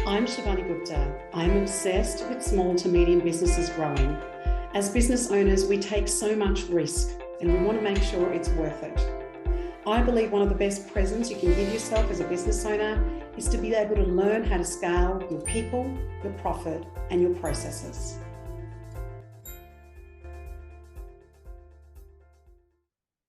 I'm Shivani Gupta. I'm obsessed with small to medium businesses growing. As business owners, we take so much risk and we want to make sure it's worth it. I believe one of the best presents you can give yourself as a business owner is to be able to learn how to scale your people, your profit, and your processes.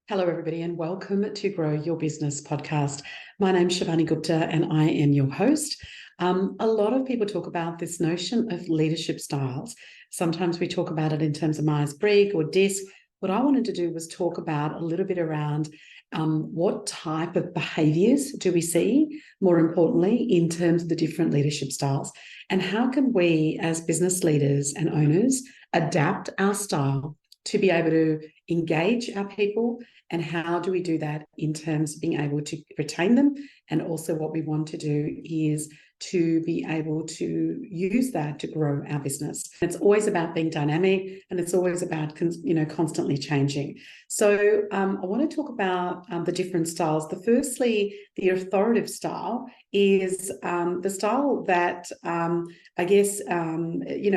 Hello, everybody, and welcome to Grow Your Business podcast. My name's Shivani Gupta, and I am your host. A lot of people talk about this notion of leadership styles. Sometimes we talk about it in terms of Myers-Briggs or DISC. What I wanted to do was talk about a little bit around what type of behaviours do we see, more importantly, in terms of the different leadership styles, and how can we as business leaders and owners adapt our style to be able to engage our people, and how do we do that in terms of being able to retain them. And also what we want to do is to be able to use that to grow our business. It's always about being dynamic, and it's always about constantly changing. So I want to talk about the different styles. Firstly, the authoritative style is the style that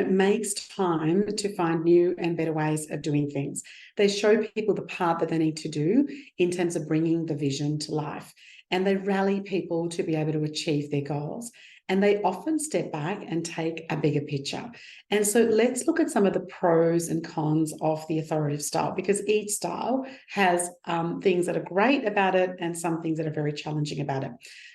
makes time to find new and better ways of doing things. They show people the part that they need to do in terms of bringing the vision to life, and they rally people to be able to achieve their goals. And they often step back and take a bigger picture. And so let's look at some of the pros and cons of the authoritative style, because each style has things that are great about it and some things that are very challenging about it.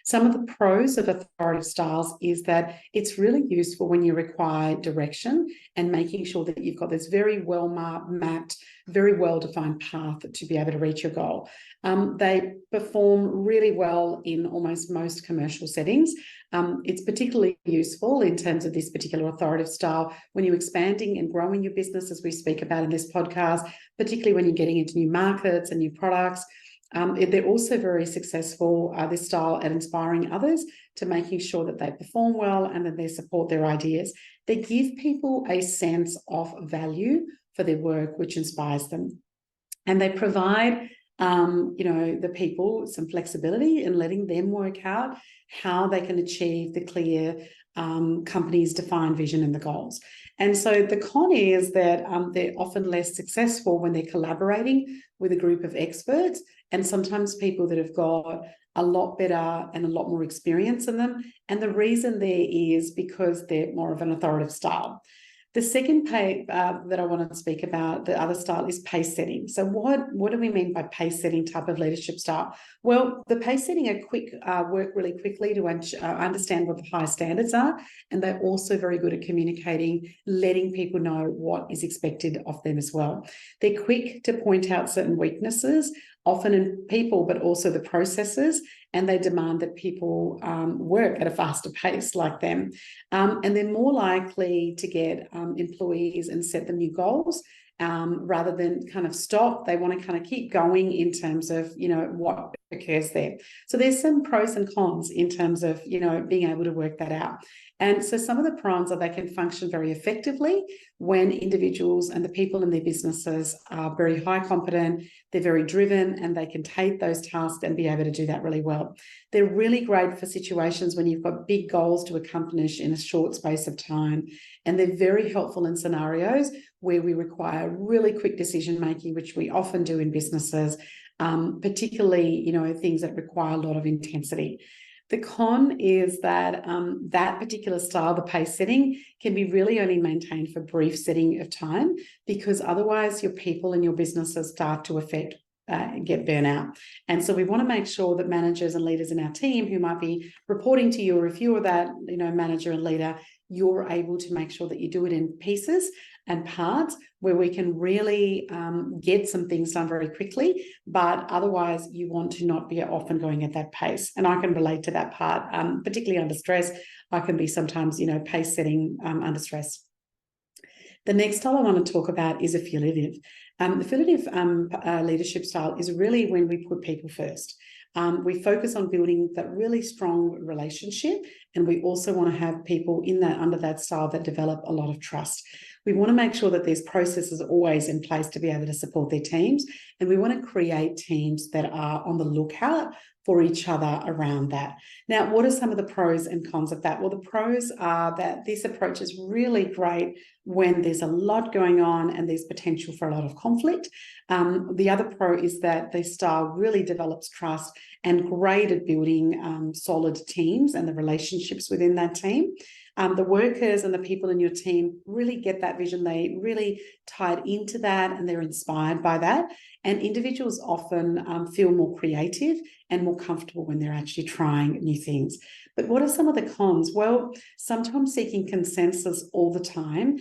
Some of the pros of authoritative styles is that it's really useful when you require direction and making sure that you've got this very well mapped, very well-defined path to be able to reach your goal. They perform really well in almost most commercial settings. It's particularly useful in terms of this particular authoritative style when you're expanding and growing your business, as we speak about in this podcast, particularly when you're getting into new markets and new products. They're also very successful, this style, at inspiring others to making sure that they perform well and that they support their ideas. They give people a sense of value for their work, which inspires them. And they provide the people some flexibility in letting them work out how they can achieve the clear company's defined vision and the goals. And so the con is that they're often less successful when they're collaborating with a group of experts, and sometimes people that have got a lot better and a lot more experience in them. And the reason there is because they're more of an authoritative style. The second that I want to speak about, the other style, is pace setting. So what do we mean by pace setting type of leadership style? Well, the pace setting are work really quickly to understand what the high standards are, and they're also very good at communicating, letting people know what is expected of them as well. They're quick to point out certain weaknesses, often in people, but also the processes, and they demand that people work at a faster pace like them. And they're more likely to get employees and set them new goals rather than kind of stop. They want to kind of keep going in terms of, what occurs there. So there's some pros and cons in terms of, being able to work that out. And so some of the pros are they can function very effectively when individuals and the people in their businesses are very high competent, they're very driven, and they can take those tasks and be able to do that really well. They're really great for situations when you've got big goals to accomplish in a short space of time. And they're very helpful in scenarios where we require really quick decision-making, which we often do in businesses, particularly, things that require a lot of intensity. The con is that that particular style, the pace setting, can be really only maintained for brief setting of time, because otherwise your people and your businesses start to get burnout. And so we want to make sure that managers and leaders in our team who might be reporting to you, or if you're that manager and leader, you're able to make sure that you do it in pieces and parts where we can really get some things done very quickly, but otherwise you want to not be often going at that pace. And I can relate to that part, particularly under stress. I can be sometimes, pace setting under stress. The next style I want to talk about is affiliative. The affiliative leadership style is really when we put people first. We focus on building that really strong relationship, and we also want to have people under that style that develop a lot of trust. We want to make sure that there's processes always in place to be able to support their teams. And we want to create teams that are on the lookout for each other around that. Now, what are some of the pros and cons of that? Well, the pros are that this approach is really great when there's a lot going on and there's potential for a lot of conflict. The other pro is that this style really develops trust and great at building solid teams and the relationships within that team. The workers and the people in your team really get that vision. They really tied into that and they're inspired by that. And individuals often feel more creative and more comfortable when they're actually trying new things. But what are some of the cons? Well, sometimes seeking consensus all the time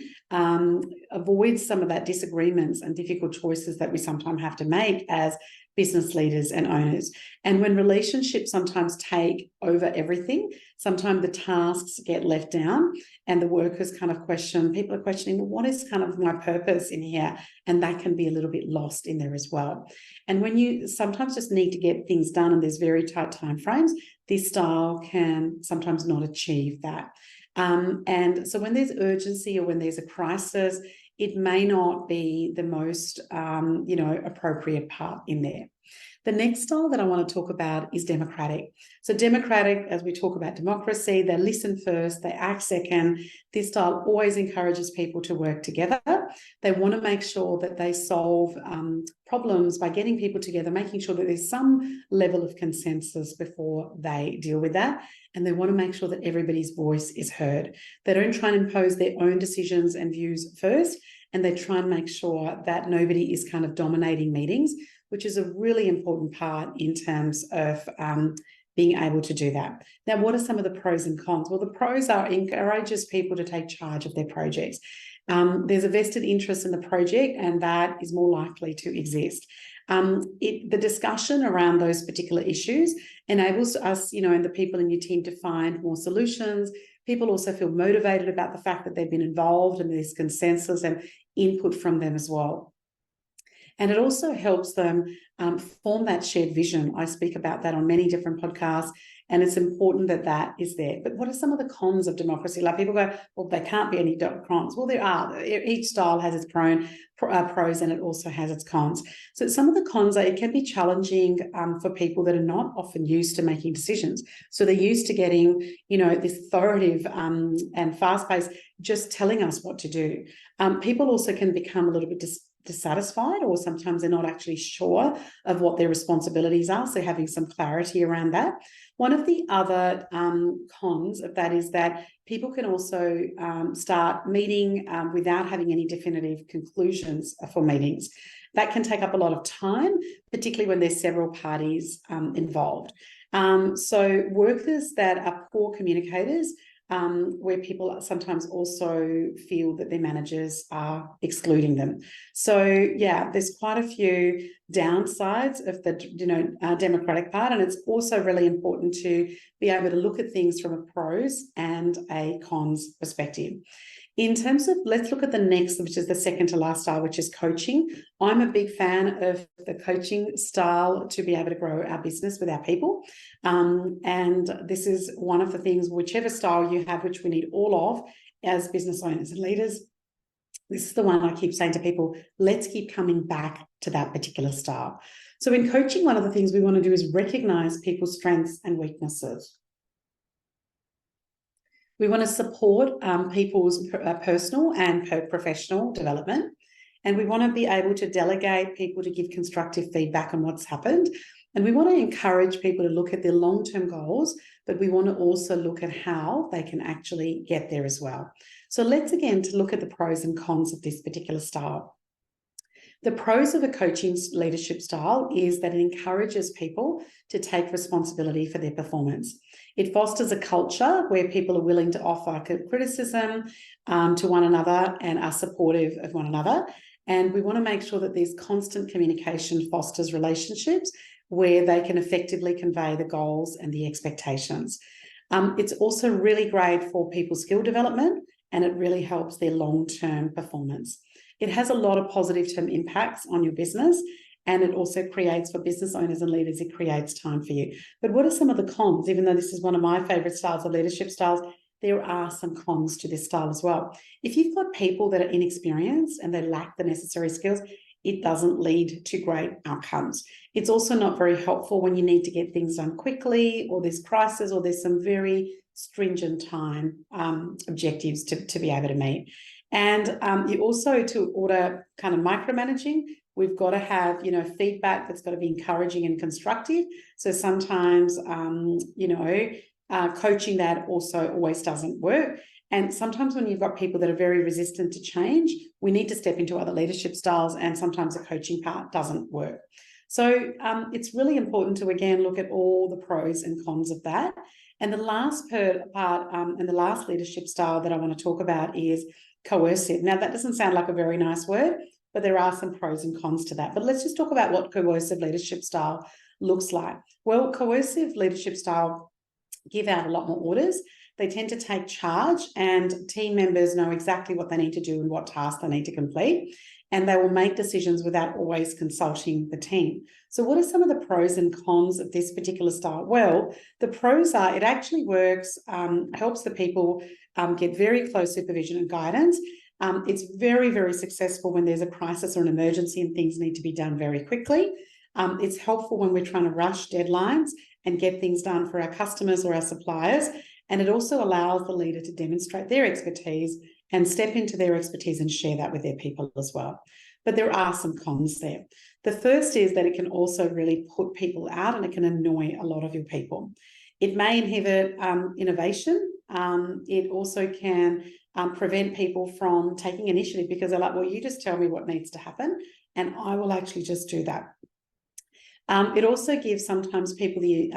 avoids some of that disagreements and difficult choices that we sometimes have to make as business leaders and owners. And when relationships sometimes take over everything, sometimes the tasks get left down and the workers kind of people are questioning, well, what is kind of my purpose in here? And that can be a little bit lost in there as well. And when you sometimes just need to get things done and there's very tight timeframes, this style can sometimes not achieve that. And so when there's urgency or when there's a crisis, it may not be the most, appropriate part in there. The next style that I want to talk about is democratic. So democratic, as we talk about democracy, they listen first, they act second. This style always encourages people to work together. They want to make sure that they solve problems by getting people together, making sure that there's some level of consensus before they deal with that. And they want to make sure that everybody's voice is heard. They don't try and impose their own decisions and views first, and they try and make sure that nobody is kind of dominating meetings, which is a really important part in terms of being able to do that. Now, what are some of the pros and cons? Well, the pros are encourages people to take charge of their projects. There's a vested interest in the project, and that is more likely to exist. The discussion around those particular issues enables us, and the people in your team to find more solutions. People also feel motivated about the fact that they've been involved and there's consensus and input from them as well. And it also helps them form that shared vision. I speak about that on many different podcasts, and it's important that that is there. But what are some of the cons of democracy? Like people go, well, there can't be any cons. Well, there are. Each style has its pros and it also has its cons. So some of the cons are it can be challenging for people that are not often used to making decisions. So they're used to getting, this authoritative and fast-paced just telling us what to do. People also can become a little bit dissatisfied, or sometimes they're not actually sure of what their responsibilities are, so having some clarity around that. One of the other cons of that is that people can also start meeting without having any definitive conclusions for meetings. That can take up a lot of time, particularly when there's several parties involved. So workers that are poor communicators, where people sometimes also feel that their managers are excluding them. So yeah, there's quite a few downsides of the democratic part, and it's also really important to be able to look at things from a pros and a cons perspective. In terms of, let's look at the next, which is the second to last style, which is coaching. I'm a big fan of the coaching style to be able to grow our business with our people. And this is one of the things, whichever style you have, which we need all of as business owners and leaders, this is the one I keep saying to people, let's keep coming back to that particular style. So in coaching, one of the things we want to do is recognize people's strengths and weaknesses. We want to support people's personal and professional development. And we want to be able to delegate people to give constructive feedback on what's happened. And we want to encourage people to look at their long-term goals, but we want to also look at how they can actually get there as well. So let's again to look at the pros and cons of this particular style. The pros of a coaching leadership style is that it encourages people to take responsibility for their performance. It fosters a culture where people are willing to offer criticism to one another and are supportive of one another. And we want to make sure that there's constant communication fosters relationships where they can effectively convey the goals and the expectations. It's also really great for people's skill development, and it really helps their long-term performance. It has a lot of positive term impacts on your business, and it also creates, for business owners and leaders, it creates time for you. But what are some of the cons? Even though this is one of my favorite styles of leadership styles, there are some cons to this style as well. If you've got people that are inexperienced and they lack the necessary skills, it doesn't lead to great outcomes. It's also not very helpful when you need to get things done quickly, or there's crisis, or there's some very stringent time objectives to be able to meet. And you also, to order kind of micromanaging, we've got to have, feedback that's got to be encouraging and constructive. So sometimes, coaching that also always doesn't work. And sometimes when you've got people that are very resistant to change, we need to step into other leadership styles, and sometimes the coaching part doesn't work. So it's really important to, again, look at all the pros and cons of that. And the last part and the last leadership style that I want to talk about is coercive. Now, that doesn't sound like a very nice word, but there are some pros and cons to that. But let's just talk about what coercive leadership style looks like. Well, coercive leadership style give out a lot more orders. They tend to take charge, and team members know exactly what they need to do and what tasks they need to complete. And they will make decisions without always consulting the team. So what are some of the pros and cons of this particular style? Well, the pros are it actually works, helps the people get very close supervision and guidance. It's very, very successful when there's a crisis or an emergency and things need to be done very quickly. It's helpful when we're trying to rush deadlines and get things done for our customers or our suppliers. And it also allows the leader to demonstrate their expertise and step into their expertise and share that with their people as well. But there are some cons there. The first is that it can also really put people out, and it can annoy a lot of your people. It may inhibit innovation. It also can prevent people from taking initiative, because they're like, well, you just tell me what needs to happen and I will actually just do that. It also gives sometimes people the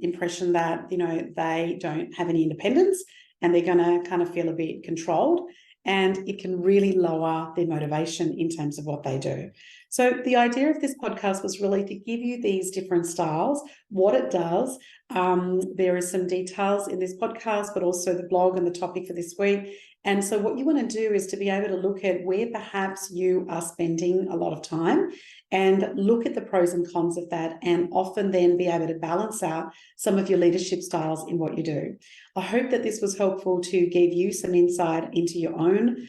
impression that, they don't have any independence and they're going to kind of feel a bit controlled, and it can really lower their motivation in terms of what they do. So the idea of this podcast was really to give you these different styles, what it does. There are some details in this podcast, but also the blog and the topic for this week. And so what you want to do is to be able to look at where perhaps you are spending a lot of time and look at the pros and cons of that, and often then be able to balance out some of your leadership styles in what you do. I hope that this was helpful to give you some insight into your own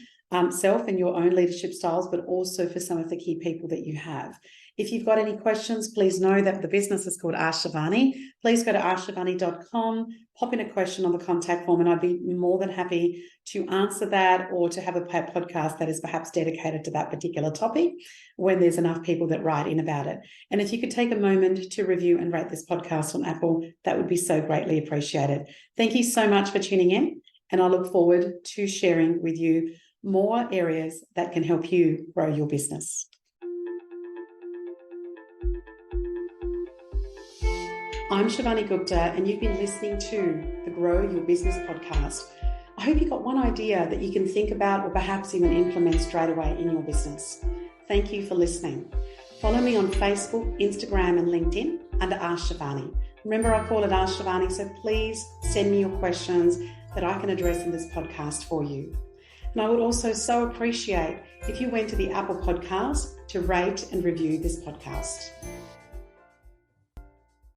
self and your own leadership styles, but also for some of the key people that you have. If you've got any questions, please know that the business is called Ask Shivani. Please go to askshivani.com, pop in a question on the contact form, and I'd be more than happy to answer that, or to have a podcast that is perhaps dedicated to that particular topic when there's enough people that write in about it. And if you could take a moment to review and rate this podcast on Apple, that would be so greatly appreciated. Thank you so much for tuning in, and I look forward to sharing with you more areas that can help you grow your business. I'm Shivani Gupta, and you've been listening to the Grow Your Business podcast. I hope you got one idea that you can think about, or perhaps even implement straight away in your business. Thank you for listening. Follow me on Facebook, Instagram, and LinkedIn under Ask Shivani. Remember, I call it Ask Shivani, so please send me your questions that I can address in this podcast for you. And I would also so appreciate if you went to the Apple Podcast to rate and review this podcast.